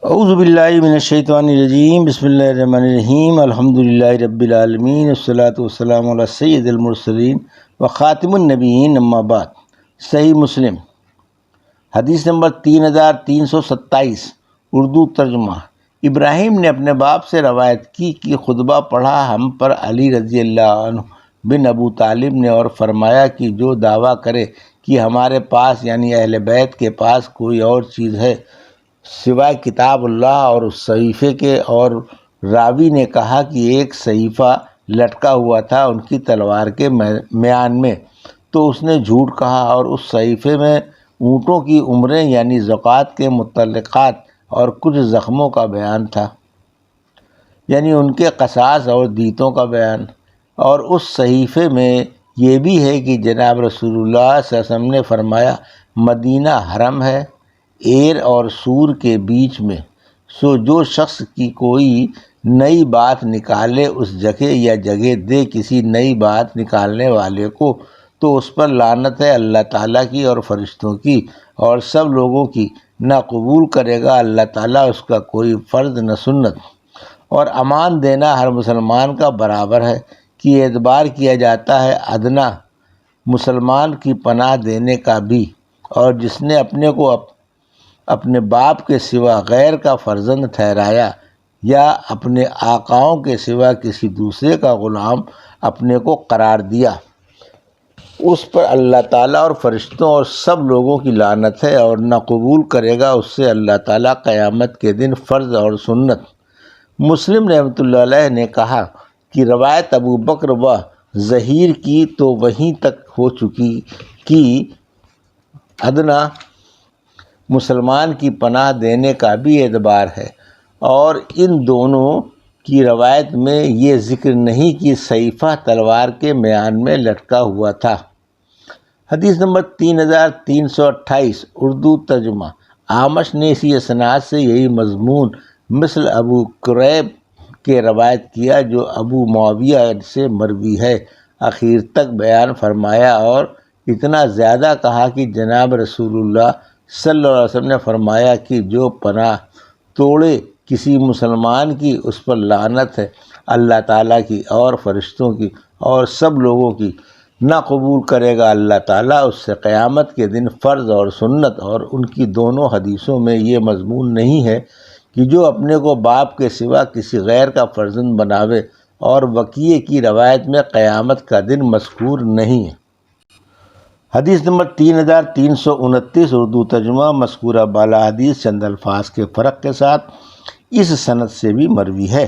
اعوذ باللہ من الشیطان الرجیم، بسم اللہ الرحمن الرحیم، الحمدللہ رب العالمین، والصلاة والسلام علی سید المرسلین وخاتم النبیین، اما بعد۔ صحیح مسلم حدیث نمبر 3327، اردو ترجمہ۔ ابراہیم نے اپنے باپ سے روایت کی کہ خطبہ پڑھا ہم پر علی رضی اللہ عنہ بن ابو طالب نے، اور فرمایا کہ جو دعویٰ کرے کہ ہمارے پاس یعنی اہل بیت کے پاس کوئی اور چیز ہے سوائے کتاب اللہ اور اس صحیفے کے، اور راوی نے کہا کہ ایک صحیفہ لٹکا ہوا تھا ان کی تلوار کے میان میں، تو اس نے جھوٹ کہا، اور اس صحیفے میں اونٹوں کی عمریں یعنی زکوٰۃ کے متعلقات اور کچھ زخموں کا بیان تھا، یعنی ان کے قصاص اور دیتوں کا بیان۔ اور اس صحیفے میں یہ بھی ہے کہ جناب رسول اللہ صلی اللہ علیہ وسلم نے فرمایا، مدینہ حرم ہے ایر اور سور کے بیچ میں، سو جو شخص کی کوئی نئی بات نکالے اس جگہ یا جگہ دے کسی نئی بات نکالنے والے کو، تو اس پر لعنت ہے اللہ تعالیٰ کی اور فرشتوں کی اور سب لوگوں کی، نہ قبول کرے گا اللہ تعالیٰ اس کا کوئی فرض نہ سنت۔ اور امان دینا ہر مسلمان کا برابر ہے کہ اعتبار کیا جاتا ہے ادنا مسلمان کی پناہ دینے کا بھی، اور جس نے اپنے کو اپنے باپ کے سوا غیر کا فرزند ٹھہرایا یا اپنے آقاؤں کے سوا کسی دوسرے کا غلام اپنے کو قرار دیا، اس پر اللہ تعالیٰ اور فرشتوں اور سب لوگوں کی لعنت ہے، اور نہ قبول کرے گا اس سے اللہ تعالیٰ قیامت کے دن فرض اور سنت۔ مسلم رحمۃ اللہ علیہ نے کہا کہ روایت ابو بکر و ظہیر کی تو وہیں تک ہو چکی کہ ادنا مسلمان کی پناہ دینے کا بھی اعتبار ہے، اور ان دونوں کی روایت میں یہ ذکر نہیں کہ صحیفہ تلوار کے میان میں لٹکا ہوا تھا۔ حدیث نمبر 3328، اردو ترجمہ۔ اعمش نے اسی اسناد سے یہی مضمون مثل ابو قریب کے روایت کیا جو ابو معاویہ سے مروی ہے، اخیر تک بیان فرمایا، اور اتنا زیادہ کہا کہ جناب رسول اللہ صلی اللہ علیہ وسلم نے فرمایا کہ جو پناہ توڑے کسی مسلمان کی اس پر لعنت ہے اللہ تعالیٰ کی اور فرشتوں کی اور سب لوگوں کی، نہ قبول کرے گا اللہ تعالیٰ اس سے قیامت کے دن فرض اور سنت۔ اور ان کی دونوں حدیثوں میں یہ مضمون نہیں ہے کہ جو اپنے کو باپ کے سوا کسی غیر کا فرزند بناوے، اور وقیع کی روایت میں قیامت کا دن مذکور نہیں ہے۔ حدیث نمبر 3329، اردو ترجمہ۔ مذکورہ بالا حدیث چند الفاظ کے فرق کے ساتھ اس سند سے بھی مروی ہے۔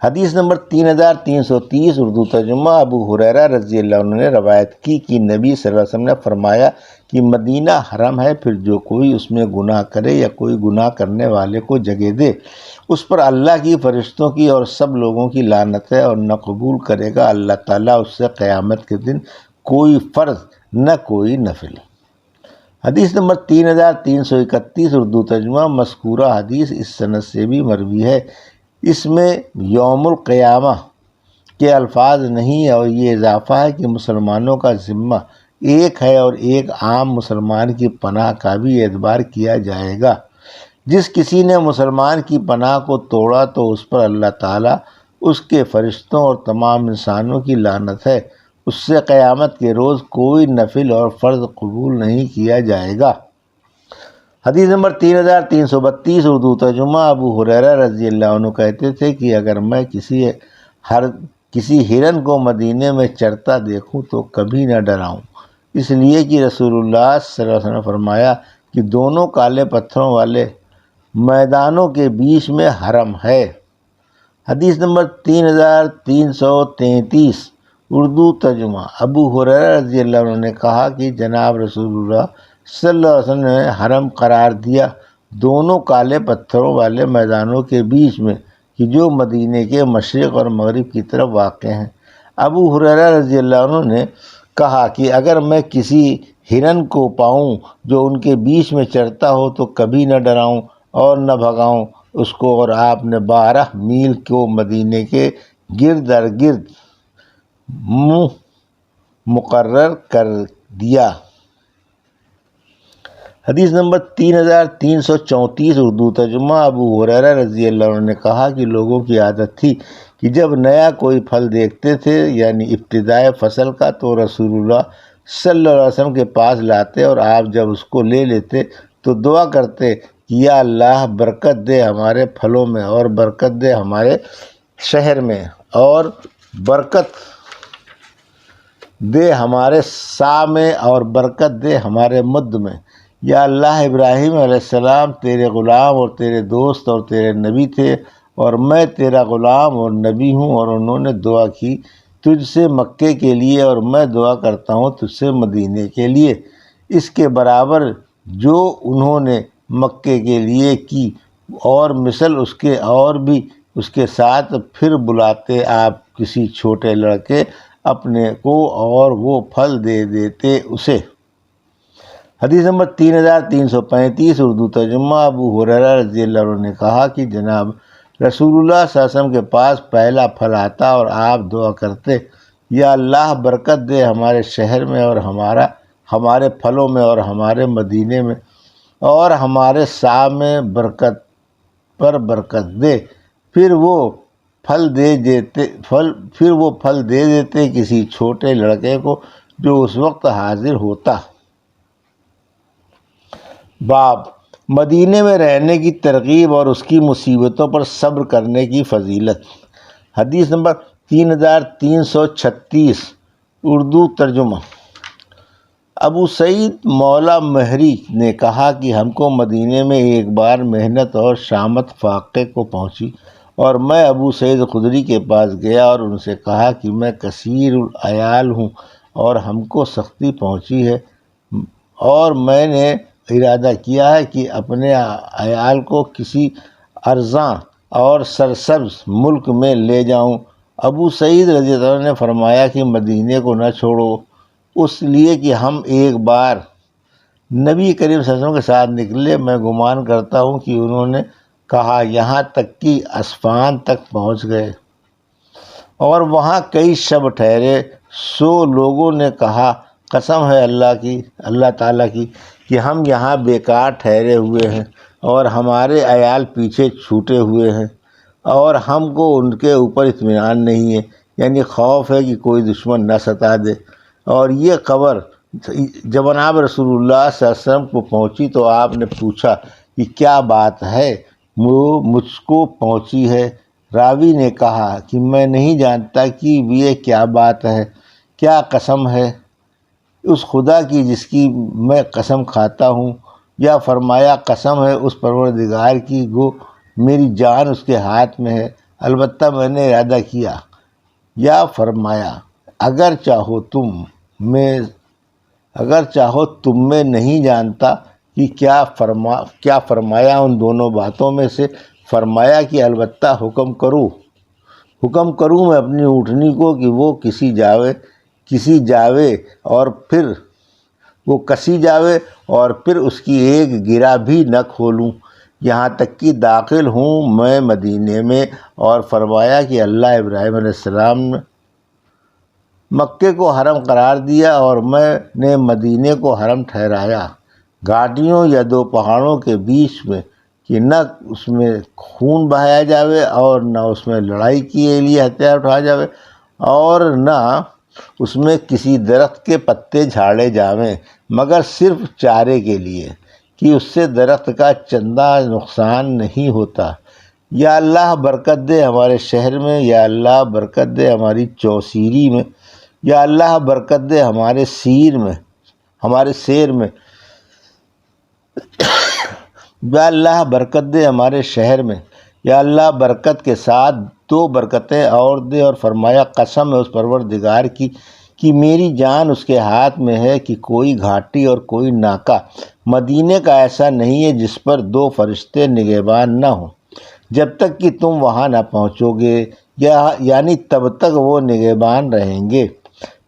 حدیث نمبر 3330، اردو ترجمہ۔ ابو ہریرہ رضی اللہ عنہ نے روایت کی کہ نبی صلی اللہ علیہ وسلم نے فرمایا کہ مدینہ حرم ہے، پھر جو کوئی اس میں گناہ کرے یا کوئی گناہ کرنے والے کو جگہ دے، اس پر اللہ کی، فرشتوں کی اور سب لوگوں کی لعنت ہے، اور نہ قبول کرے گا اللہ تعالیٰ اس سے قیامت کے دن کوئی فرض نہ کوئی نفل۔ حدیث نمبر 3331، اردو ترجمہ۔ مذکورہ حدیث اس سند سے بھی مروی ہے، اس میں یوم القیامہ کے الفاظ نہیں، اور یہ اضافہ ہے کہ مسلمانوں کا ذمہ ایک ہے اور ایک عام مسلمان کی پناہ کا بھی اعتبار کیا جائے گا۔ جس کسی نے مسلمان کی پناہ کو توڑا تو اس پر اللہ تعالیٰ، اس کے فرشتوں اور تمام انسانوں کی لعنت ہے، اس سے قیامت کے روز کوئی نفل اور فرض قبول نہیں کیا جائے گا۔ حدیث نمبر 3332، اردو ترجمہ۔ ابو ہریرہ رضی اللہ عنہ کہتے تھے کہ اگر میں کسی ہرن کو مدینے میں چرتا دیکھوں تو کبھی نہ ڈراؤں، اس لیے کہ رسول اللہ صلی اللہ علیہ وسلم نے فرمایا کہ دونوں کالے پتھروں والے میدانوں کے بیچ میں حرم ہے۔ حدیث نمبر 3333، اردو ترجمہ۔ ابو ہریرہ رضی اللہ عنہ نے کہا کہ جناب رسول اللہ صلی اللہ علیہ وسلم نے حرم قرار دیا دونوں کالے پتھروں والے میدانوں کے بیچ میں کہ جو مدینے کے مشرق اور مغرب کی طرف واقع ہیں۔ ابو ہریرہ رضی اللہ عنہ نے کہا کہ اگر میں کسی ہرن کو پاؤں جو ان کے بیچ میں چرتا ہو تو کبھی نہ ڈراؤں اور نہ بھگاؤں اس کو، اور آپ نے 12 میل کو مدینے کے گرد گرد مقرر کر دیا۔ حدیث نمبر 3334 اردو ترجمہ۔ ابو ہریرہ رضی اللہ عنہ نے کہا کہ لوگوں کی عادت تھی کہ جب نیا کوئی پھل دیکھتے تھے یعنی ابتدائے فصل کا تو رسول اللہ صلی اللہ علیہ وسلم کے پاس لاتے اور آپ جب اس کو لے لیتے تو دعا کرتے کہ یا اللہ برکت دے ہمارے پھلوں میں اور برکت دے ہمارے شہر میں اور برکت دے ہمارے سا میں اور برکت دے ہمارے مد میں۔ یا اللہ ابراہیم علیہ السلام تیرے غلام اور تیرے دوست اور تیرے نبی تھے اور میں تیرا غلام اور نبی ہوں، اور انہوں نے دعا کی تجھ سے مکے کے لیے اور میں دعا کرتا ہوں تجھ سے مدینے کے لیے، اس کے برابر جو انہوں نے مکے کے لیے کی، اور مثل اس کے اور بھی اس کے ساتھ پھر بلاتے آپ کسی چھوٹے لڑکے اپنے کو اور وہ پھل دے دیتے اسے۔ حدیث نمبر 3335 اردو ترجمہ۔ ابو ہریرہ رضی اللہ عنہ نے کہا کہ جناب رسول اللہ صلی اللہ علیہ وسلم کے پاس پہلا پھل آتا اور آپ دعا کرتے یا اللہ برکت دے ہمارے شہر میں اور ہمارے پھلوں میں اور ہمارے مدینے میں اور ہمارے سا میں برکت پر برکت دے، پھر وہ پھل دے دیتے کسی چھوٹے لڑکے کو جو اس وقت حاضر ہوتا۔ باب مدینے میں رہنے کی ترغیب اور اس کی مصیبتوں پر صبر کرنے کی فضیلت۔ حدیث نمبر 3336 اردو ترجمہ۔ ابو سعید مولا مہری نے کہا کہ ہم کو مدینے میں ایک بار محنت اور شامت فاقے کو پہنچی اور میں ابو سعید خدری کے پاس گیا اور ان سے کہا کہ میں کثیر العیال ہوں اور ہم کو سختی پہنچی ہے اور میں نے ارادہ کیا ہے کہ اپنے عیال کو کسی ارزاں اور سرسبز ملک میں لے جاؤں۔ ابو سعید رضی اللہ عنہ نے فرمایا کہ مدینے کو نہ چھوڑو، اس لیے کہ ہم ایک بار نبی کریم صلی اللہ علیہ وسلم کے ساتھ نکلے، میں گمان کرتا ہوں کہ انہوں نے کہا یہاں تک کہ اسفان تک پہنچ گئے اور وہاں کئی شب ٹھہرے، سو لوگوں نے کہا قسم ہے اللہ تعالیٰ کی کہ ہم یہاں بیکار ٹھہرے ہوئے ہیں اور ہمارے عیال پیچھے چھوٹے ہوئے ہیں اور ہم کو ان کے اوپر اطمینان نہیں ہے، یعنی خوف ہے کہ کوئی دشمن نہ ستا دے۔ اور یہ خبر جب جناب رسول اللہ صلی اللہ علیہ وسلم کو پہنچی تو آپ نے پوچھا کہ کیا بات ہے؟ وہ مجھ کو پہنچی ہے۔ راوی نے کہا کہ میں نہیں جانتا کہ یہ کیا بات ہے، کیا قسم ہے اس خدا کی جس کی میں قسم کھاتا ہوں، یا فرمایا قسم ہے اس پروردگار کی گو میری جان اس کے ہاتھ میں ہے، البتہ میں نے ارادہ کیا، یا فرمایا اگر چاہو تم میں نہیں جانتا کہ کیا فرمایا ان دونوں باتوں میں سے، فرمایا کہ البتہ حکم کروں میں اپنی اونٹنی کو کہ وہ کسی جاوے اور پھر وہ کسی جاوے اور پھر اس کی ایک گرہ بھی نہ کھولوں یہاں تک کہ داخل ہوں میں مدینے میں، اور فرمایا کہ اللہ ابراہیم علیہ السلام نے مکے کو حرم قرار دیا اور میں نے مدینے کو حرم ٹھہرایا، گھاٹیوں یا دو پہاڑوں کے بیچ میں، کہ نہ اس میں خون بہایا جاوے اور نہ اس میں لڑائی کے لیے ہتھیار اٹھایا جاوے اور نہ اس میں کسی درخت کے پتے جھاڑے جاویں مگر صرف چارے کے لیے، کہ اس سے درخت کا چندہ نقصان نہیں ہوتا۔ یا اللہ برکت دے ہمارے شہر میں، یا اللہ برکت دے ہماری چوسیری میں، یا اللہ برکت دے ہمارے سیر میں، یا اللہ برکت دے ہمارے شہر میں، یا اللہ برکت کے ساتھ دو برکتیں اور دے، اور فرمایا قسم ہے اس پروردگار کی کہ میری جان اس کے ہاتھ میں ہے کہ کوئی گھاٹی اور کوئی ناکہ مدینے کا ایسا نہیں ہے جس پر دو فرشتے نگہبان نہ ہوں جب تک کہ تم وہاں نہ پہنچو گے، یعنی تب تک وہ نگہبان رہیں گے۔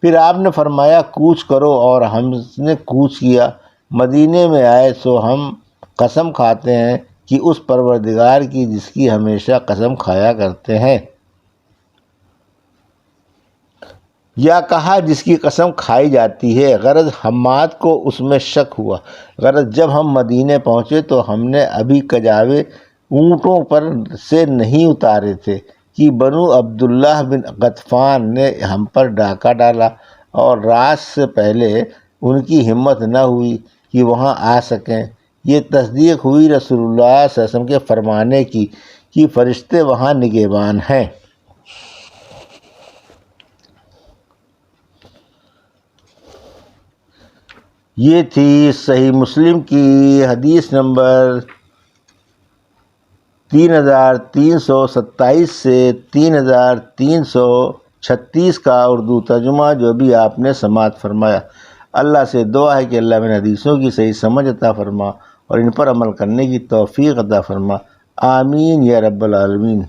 پھر آپ نے فرمایا کوچ کرو، اور ہم نے کوچ کیا، مدینے میں آئے، سو ہم قسم کھاتے ہیں کہ اس پروردگار کی جس کی ہمیشہ قسم کھایا کرتے ہیں۔ یا کہا جس کی قسم کھائی جاتی ہے، غرض حماد کو اس میں شک ہوا۔ غرض جب ہم مدینے پہنچے تو ہم نے ابھی کجاوے اونٹوں پر سے نہیں اتارے تھے کہ بنو عبداللہ بن غطفان نے ہم پر ڈاکہ ڈالا، اور رات سے پہلے ان کی ہمت نہ ہوئی کہ وہاں آ سکیں۔ یہ تصدیق ہوئی رسول اللہ صلی اللہ علیہ وسلم کے فرمانے کی کہ فرشتے وہاں نگہبان ہیں۔ یہ تھی صحیح مسلم کی حدیث نمبر 3327 سے 3336 کا اردو ترجمہ، جو بھی آپ نے سماعت فرمایا۔ اللہ سے دعا ہے کہ اللہ میں حدیثوں کی صحیح سمجھ عطا فرما اور ان پر عمل کرنے کی توفیق عطا فرما۔ آمین یا رب العالمین۔